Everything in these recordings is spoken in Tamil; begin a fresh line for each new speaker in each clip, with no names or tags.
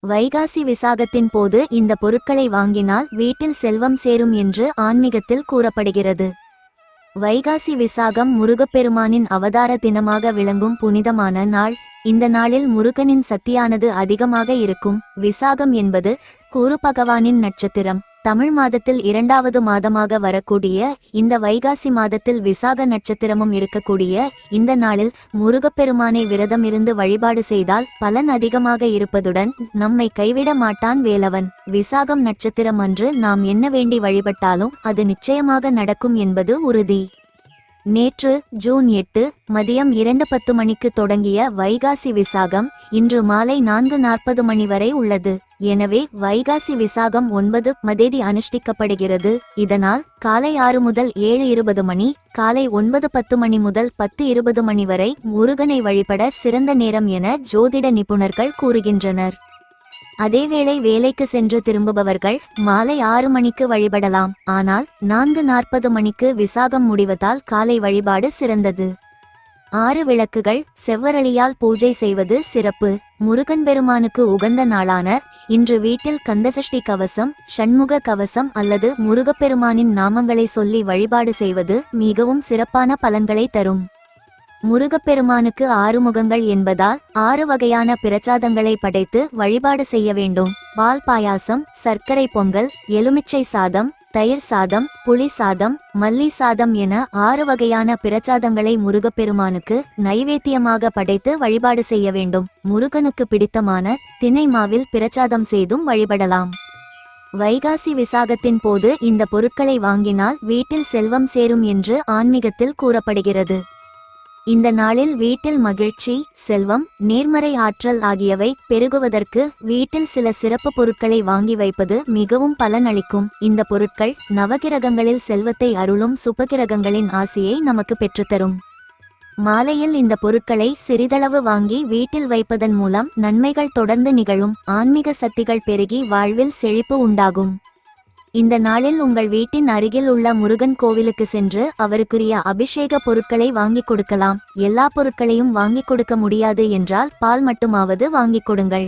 வைகாசி விசாகத்தின் போது இந்த பொருட்களை வாங்கினால் வீட்டில் செல்வம் சேரும் என்று ஆன்மீகத்தில் கூறப்படுகிறது. வைகாசி விசாகம் முருகப்பெருமானின் அவதார தினமாக விளங்கும் புனிதமான நாள். இந்த நாளில் முருகனின் சக்தியானது அதிகமாக இருக்கும். விசாகம் என்பது குரு பகவானின் நட்சத்திரம். தமிழ் மாதத்தில் 2வது மாதமாக வரக்கூடிய இந்த வைகாசி மாதத்தில் விசாக நட்சத்திரமும் இருக்கக்கூடிய இந்த நாளில் முருகப்பெருமானை விரதம் இருந்து வழிபாடு செய்தால் பலன் அதிகமாக இருப்பதுடன் நம்மை கைவிட மாட்டான் வேலவன். விசாகம் நட்சத்திரம் அன்று நாம் என்ன வேண்டி வழிபட்டாலும் அது நிச்சயமாக நடக்கும் என்பது உறுதி. நேற்று ஜூன் 8 மதியம் 2:10 மணிக்கு தொடங்கிய வைகாசி விசாகம் இன்று மாலை 4:40 மணி வரை உள்ளது. எனவே வைகாசி விசாகம் 9 மதேதி அனுஷ்டிக்கப்படுகிறது. இதனால் காலை 6 முதல் 7:20 மணி, காலை 9:10 மணி முதல் 10:20 மணி வரை முருகனை வழிபட சிறந்த நேரம் என ஜோதிட நிபுணர்கள் கூறுகின்றனர். அதேவேளை வேலைக்கு சென்று திரும்புபவர்கள் மாலை 6 மணிக்கு வழிபடலாம். ஆனால் 4:40 மணிக்கு விசாகம் முடிவதால் காலை வழிபாடு சிறந்தது. 6 விளக்குகள் செவ்வரளியால் பூஜை செய்வது சிறப்பு. முருகன் பெருமானுக்கு உகந்த நாளான இன்று வீட்டில் கந்தசஷ்டி கவசம், ஷண்முக கவசம் அல்லது முருகப்பெருமானின் நாமங்களை சொல்லி வழிபாடு செய்வது மிகவும் சிறப்பான பலன்களை தரும். முருகப்பெருமானுக்கு 6 முகங்கள் என்பதால் 6 வகையான பிரசாதங்களை படைத்து வழிபாடு செய்ய வேண்டும். பால் பாயாசம், சர்க்கரை பொங்கல், எலுமிச்சை சாதம், தயிர் சாதம், புளி சாதம், மல்லி சாதம் என 6 வகையான பிரசாதங்களை முருகப்பெருமானுக்கு நைவேத்தியமாக படைத்து வழிபாடு செய்ய வேண்டும். முருகனுக்கு பிடித்தமான தினை மாவில் பிரசாதம் செய்தும் வழிபடலாம். வைகாசி விசாகத்தின் போது இந்த பொருட்களை வாங்கினால் வீட்டில் செல்வம் சேரும் என்று ஆன்மீகத்தில் கூறப்படுகிறது. இந்த நாளில் வீட்டில் மகிழ்ச்சி, செல்வம், நேர்மறை ஆற்றல் ஆகியவை பெருகுவதற்கு வீட்டில் சில சிறப்பு பொருட்களை வாங்கி வைப்பது மிகவும் பலனளிக்கும். இந்த பொருட்கள் நவகிரகங்களில் செல்வத்தை அருளும் சுபகிரகங்களின் ஆசியை நமக்கு பெற்றுத்தரும். மாலையில் இந்த பொருட்களை சிறிதளவு வாங்கி வீட்டில் வைப்பதன் மூலம் நன்மைகள் தொடர்ந்து நிகழும். ஆன்மீக சக்திகள் பெருகி வாழ்வில் செழிப்பு உண்டாகும். இந்த நாளில் உங்கள் வீட்டின் அருகில் உள்ள முருகன் கோவிலுக்கு சென்று அவருக்குரிய அபிஷேக பொருட்களை வாங்கி கொடுக்கலாம். எல்லா பொருட்களையும் வாங்கி கொடுக்க முடியாது என்றால் பால் மட்டுமாவது வாங்கி கொடுங்கள்.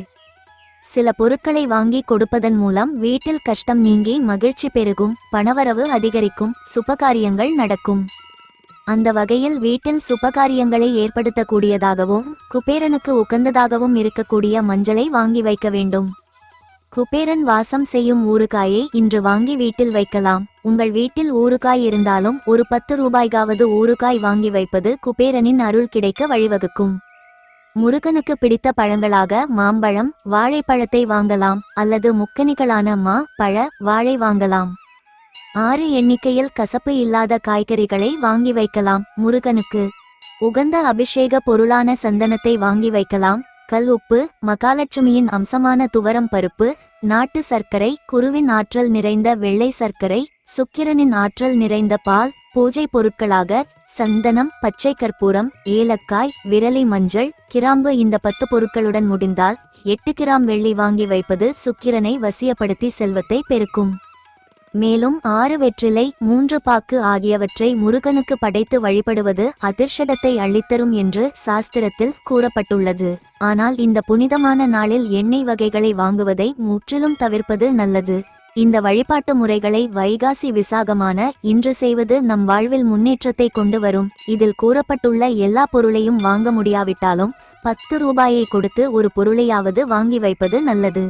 சில பொருட்களை வாங்கி கொடுப்பதன் மூலம் வீட்டில் கஷ்டம் நீங்கி மகிழ்ச்சி பெருகும், பணவரவு அதிகரிக்கும், சுபகாரியங்கள் நடக்கும். அந்த வகையில் வீட்டில் சுபகாரியங்களை ஏற்படுத்தக்கூடியதாகவும் குபேரனுக்கு உகந்ததாகவும் இருக்கக்கூடிய மஞ்சளை வாங்கி வைக்க வேண்டும். குபேரன் வாசம் செய்யும் ஊறுகாயை இன்று வாங்கி வீட்டில் வைக்கலாம். உங்கள் வீட்டில் ஊறுகாய் இருந்தாலும் ஒரு 10 ரூபாய்க்காவது ஊறுகாய் வாங்கி வைப்பது குபேரனின் அருள் கிடைக்க வழிவகுக்கும். முருகனுக்கு பிடித்த பழங்களாக மாம்பழம், வாழைப்பழத்தை வாங்கலாம் அல்லது முக்கணிகளான மா, பழ, வாழை வாங்கலாம். 6 எண்ணிக்கையில் கசப்பு இல்லாத காய்கறிகளை வாங்கி வைக்கலாம். முருகனுக்கு உகந்த அபிஷேக பொருளான சந்தனத்தை வாங்கி வைக்கலாம். கல் உப்பு, மகாலட்சுமியின் அம்சமான துவரம் பருப்பு, நாட்டு சர்க்கரை, குருவின் ஆற்றல் நிறைந்த வெள்ளை சர்க்கரை, சுக்கிரனின் ஆற்றல் நிறைந்த பால், பூஜை பொருட்களாக சந்தனம், பச்சை கற்பூரம், ஏலக்காய், விரலி மஞ்சள், கிராம்பு. இந்த 10 பொருட்களுடன் முடிந்தால் 8 கிராம் வெள்ளி வாங்கி வைப்பது சுக்கிரனை வசியப்படுத்தி செல்வத்தை பெருக்கும். மேலும் 6 வெற்றிலை, 3 பாக்கு ஆகியவற்றை முருகனுக்கு படைத்து வழிபடுவது அதிர்ஷ்டத்தை அள்ளித்தரும் என்று சாஸ்திரத்தில் கூறப்பட்டுள்ளது. ஆனால் இந்த புனிதமான நாளில் எண்ணெய் வகைகளை வாங்குவதை முற்றிலும் தவிர்ப்பது நல்லது. இந்த வழிபாட்டு முறைகளை வைகாசி விசாகமான இன்று செய்வது நம் வாழ்வில் முன்னேற்றத்தை கொண்டு வரும். இதில் கூறப்பட்டுள்ள எல்லா பொருளையும் வாங்க முடியாவிட்டாலும் 10 ரூபாயை கொடுத்து ஒரு பொருளையாவது வாங்கி வைப்பது நல்லது.